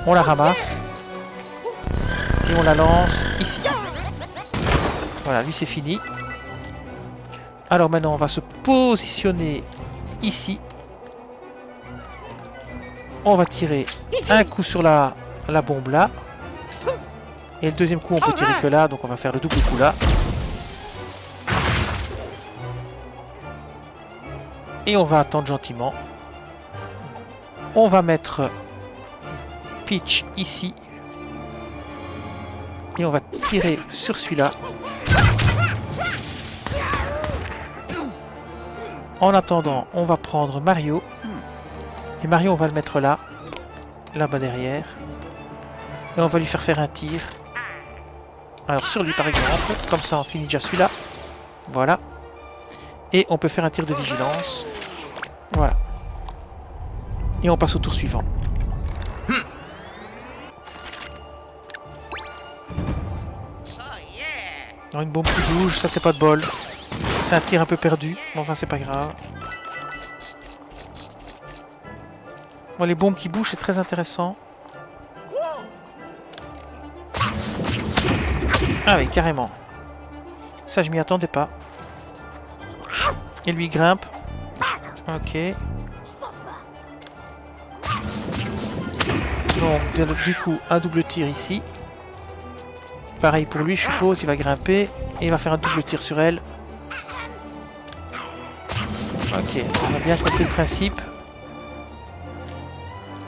On la ramasse. Et on la lance ici. Voilà, lui c'est fini. Alors maintenant, on va se positionner ici. On va tirer un coup sur la bombe là. Et le deuxième coup, on peut tirer que là, donc on va faire le double coup là. Et on va attendre gentiment. On va mettre Peach ici. Et on va tirer sur celui-là. En attendant, on va prendre Mario. Et Mario, on va le mettre là. Là-bas derrière. Et on va lui faire un tir. Alors sur lui par exemple. Comme ça, on finit déjà celui-là. Voilà. Et on peut faire un tir de vigilance. Voilà. Et on passe au tour suivant. Alors une bombe qui bouge, ça c'est pas de bol. C'est un tir un peu perdu, mais enfin c'est pas grave. Bon, les bombes qui bougent c'est très intéressant. Ah oui, carrément. Ça je m'y attendais pas. Et lui grimpe. Ok. Donc du coup un double tir ici. Pareil pour lui je suppose, il va grimper. Et il va faire un double tir sur elle. Ok, on a bien compris le principe.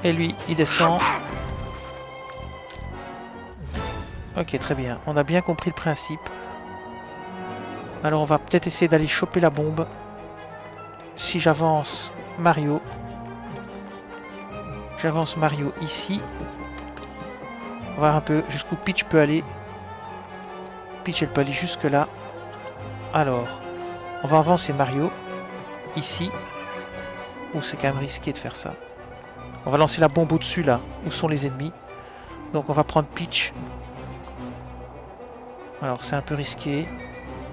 Et lui il descend. Ok, très bien, on a bien compris le principe. Alors on va peut-être essayer d'aller choper la bombe. Si j'avance Mario. J'avance Mario ici. On va voir un peu jusqu'où Peach peut aller. Peach elle peut aller jusque là. Alors, on va avancer Mario. Ici. Ouh, c'est quand même risqué de faire ça. On va lancer la bombe au-dessus là, où sont les ennemis. Donc on va prendre Peach. Alors c'est un peu risqué,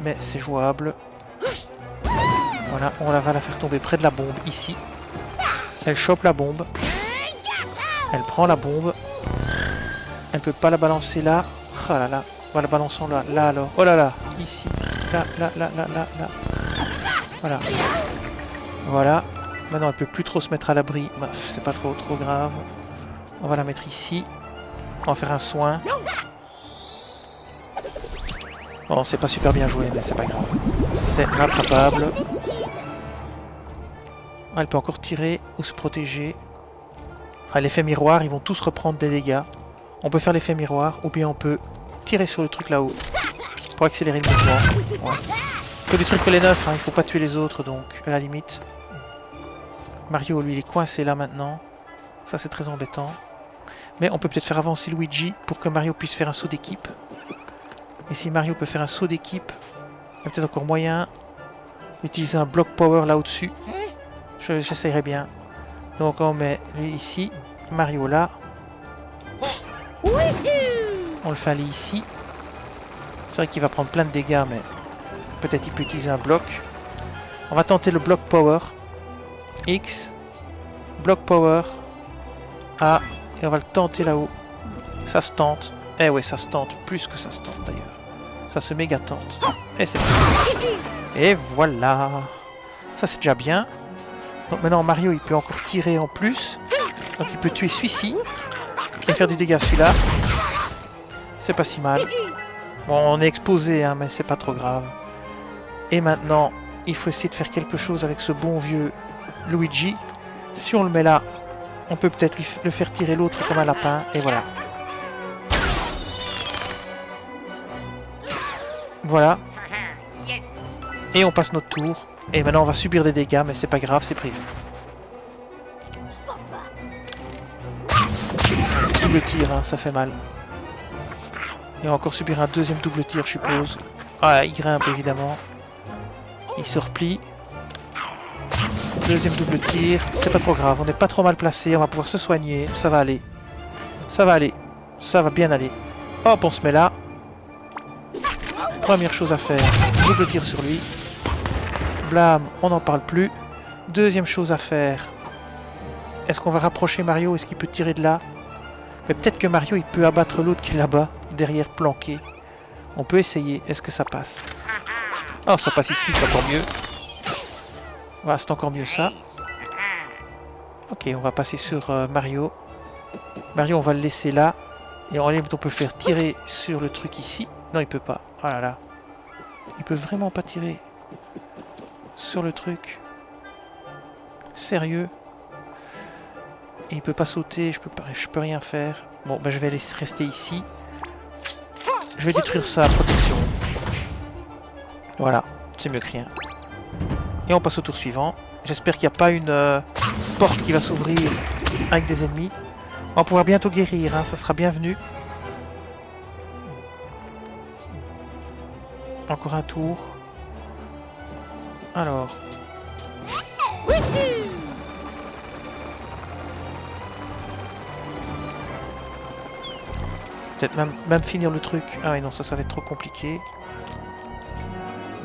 mais c'est jouable. Voilà, on va la faire tomber près de la bombe, ici. Elle chope la bombe. Elle prend la bombe. Elle peut pas la balancer là. Oh là là, on va la balancer là, là alors. Oh là là, ici. Là, là, là, là, là, là. Voilà. Voilà. Maintenant elle peut plus trop se mettre à l'abri. Bah, c'est pas trop grave. On va la mettre ici. On va faire un soin. Bon, c'est pas super bien joué, mais c'est pas grave. C'est rattrapable. Elle peut encore tirer ou se protéger. Ah, l'effet miroir, ils vont tous reprendre des dégâts. On peut faire l'effet miroir, ou bien on peut tirer sur le truc là-haut pour accélérer le mouvement. Ouais. Que des trucs que les neufs, hein, il faut pas tuer les autres, donc à la limite. Mario, lui, il est coincé là maintenant. Ça, c'est très embêtant. Mais on peut peut-être faire avancer Luigi pour que Mario puisse faire un saut d'équipe. Et si Mario peut faire un saut d'équipe, il y a peut-être encore moyen d'utiliser un block power là au-dessus. J'essayerai bien. Donc on met lui ici, Mario là. On le fait aller ici. C'est vrai qu'il va prendre plein de dégâts, mais peut-être il peut utiliser un bloc. On va tenter le block power. X. Block power. A. Et on va le tenter là-haut. Ça se tente. Eh ouais, ça se tente. Plus que ça se tente d'ailleurs. Ça se méga tente. Et c'est parti. Et voilà. Ça c'est déjà bien. Donc maintenant Mario il peut encore tirer en plus. Donc il peut tuer celui-ci. Et faire du dégât à celui-là. C'est pas si mal. Bon, on est exposé, hein, mais c'est pas trop grave. Et maintenant, il faut essayer de faire quelque chose avec ce bon vieux Luigi. Si on le met là, on peut peut-être le faire tirer l'autre comme un lapin. Et voilà. Voilà. Et on passe notre tour. Et maintenant on va subir des dégâts, mais c'est pas grave, c'est prévu. Double tir, hein, ça fait mal. Et on va encore subir un deuxième double tir, je suppose. Ah, il grimpe évidemment. Il se replie. Deuxième double tir. C'est pas trop grave, on n'est pas trop mal placé. On va pouvoir se soigner. Ça va aller. Ça va aller. Ça va bien aller. Hop, on se met là. Première chose à faire. Double tir sur lui. Blam, on n'en parle plus. Deuxième chose à faire. Est-ce qu'on va rapprocher Mario? Est-ce qu'il peut tirer de là? Mais peut-être que Mario, il peut abattre l'autre qui est là-bas, derrière, planqué. On peut essayer. Est-ce que ça passe? Oh, ça passe ici, c'est encore mieux. Voilà, c'est encore mieux ça. Ok, on va passer sur Mario. Mario, on va le laisser là. Et on peut le faire tirer sur le truc ici. Non, il peut pas. Oh là là. Il peut vraiment pas tirer sur le truc. Sérieux? Et il peut pas sauter, je peux rien faire. Bon, ben je vais rester ici. Je vais détruire sa protection. Voilà, c'est mieux que rien. Et on passe au tour suivant. J'espère qu'il n'y a pas une porte qui va s'ouvrir avec des ennemis. On va pouvoir bientôt guérir, hein, ça sera bienvenu. Encore un tour. Alors. Peut-être même finir le truc. Ah oui non, ça va être trop compliqué.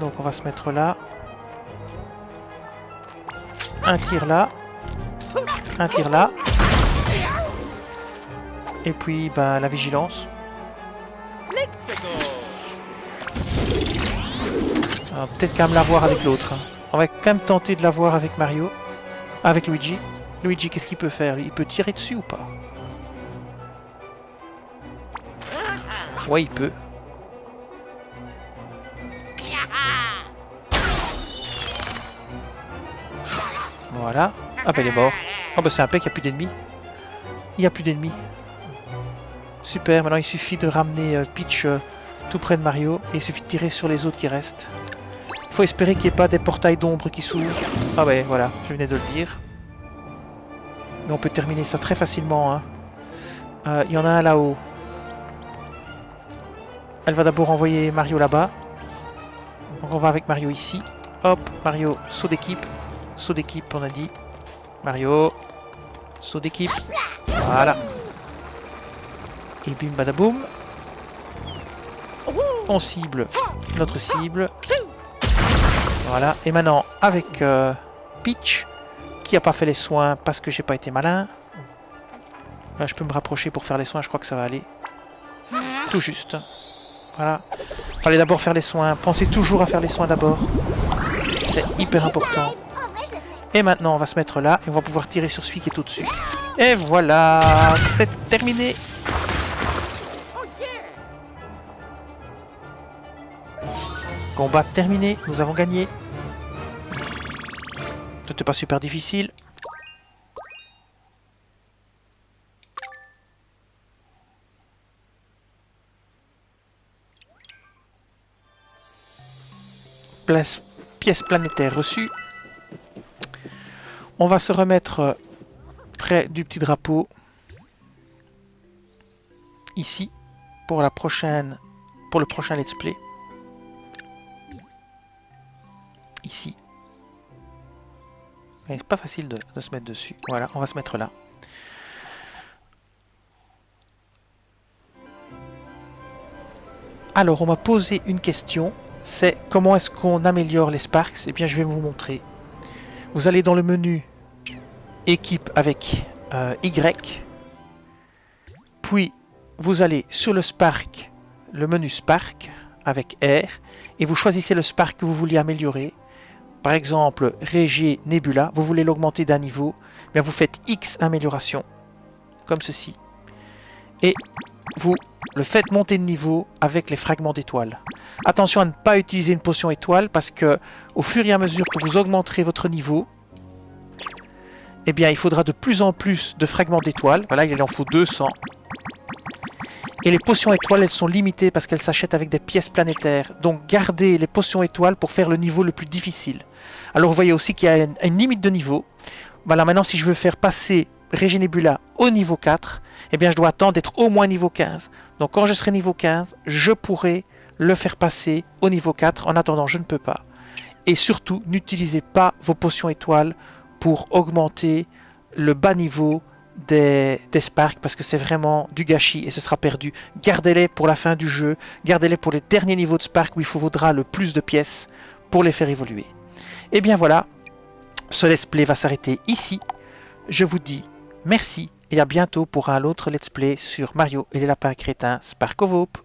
Donc on va se mettre là. Un tir là. Un tir là. Et puis bah, la vigilance. Peut-être quand même l'avoir avec l'autre. Hein. On va quand même tenter de l'avoir avec Mario. Avec Luigi. Luigi, qu'est-ce qu'il peut faire? Il peut tirer dessus ou pas? Ouais, il peut. Voilà. Ah bah il est mort. Oh bah c'est impec, il n'y a plus d'ennemis. Il n'y a plus d'ennemis. Super, maintenant il suffit de ramener Peach tout près de Mario. Et il suffit de tirer sur les autres qui restent. Il faut espérer qu'il n'y ait pas des portails d'ombre qui s'ouvrent. Ah ouais, voilà, je venais de le dire. Mais on peut terminer ça très facilement. Hein. Il y en a un là-haut. Elle va d'abord envoyer Mario là-bas. Donc on va avec Mario ici. Hop, Mario, saut d'équipe. Saut d'équipe, on a dit. Mario, saut d'équipe. Voilà. Et bim badaboum. On cible notre cible. Voilà. Et maintenant, avec Peach, qui n'a pas fait les soins parce que j'ai pas été malin. Là, je peux me rapprocher pour faire les soins, je crois que ça va aller. Tout juste. Voilà. Fallait d'abord faire les soins. Pensez toujours à faire les soins d'abord. C'est hyper important. Et maintenant, on va se mettre là et on va pouvoir tirer sur celui qui est au-dessus. Et voilà, c'est terminé. Combat terminé, nous avons gagné. C'était pas super difficile. Pièce planétaire reçue. On va se remettre près du petit drapeau. Ici. Pour le prochain let's play. Ici. Mais c'est pas facile de se mettre dessus. Voilà, on va se mettre là. Alors, on m'a posé une question. C'est comment est-ce qu'on améliore les Sparks? Eh bien, je vais vous montrer. Vous allez dans le menu équipe avec Y. Puis, vous allez sur le Spark, le menu Spark avec R. Et vous choisissez le Spark que vous voulez améliorer. Par exemple, Régie Nebula, vous voulez l'augmenter d'un niveau. Bien, vous faites X amélioration, comme ceci. Et vous le faites monter de niveau avec les fragments d'étoiles. Attention à ne pas utiliser une potion étoile parce que au fur et à mesure que vous augmenterez votre niveau, eh bien il faudra de plus en plus de fragments d'étoiles. Voilà, il en faut 200. Et les potions étoiles, elles sont limitées parce qu'elles s'achètent avec des pièces planétaires. Donc gardez les potions étoiles pour faire le niveau le plus difficile. Alors vous voyez aussi qu'il y a une limite de niveau. Voilà, maintenant si je veux faire passer Regenebula au niveau 4, eh bien je dois attendre d'être au moins niveau 15. Donc quand je serai niveau 15, je pourrai le faire passer au niveau 4. En attendant, je ne peux pas. Et surtout, n'utilisez pas vos potions étoiles pour augmenter le bas niveau des Sparks parce que c'est vraiment du gâchis et ce sera perdu. Gardez-les pour la fin du jeu, gardez-les pour les derniers niveaux de Spark où il vous faudra le plus de pièces pour les faire évoluer. Et bien voilà, ce let's play va s'arrêter ici. Je vous dis merci et à bientôt pour un autre let's play sur Mario et les lapins crétins Spark of Hope.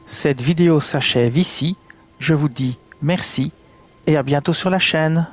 Cette vidéo s'achève ici. Je vous dis merci et à bientôt sur la chaîne.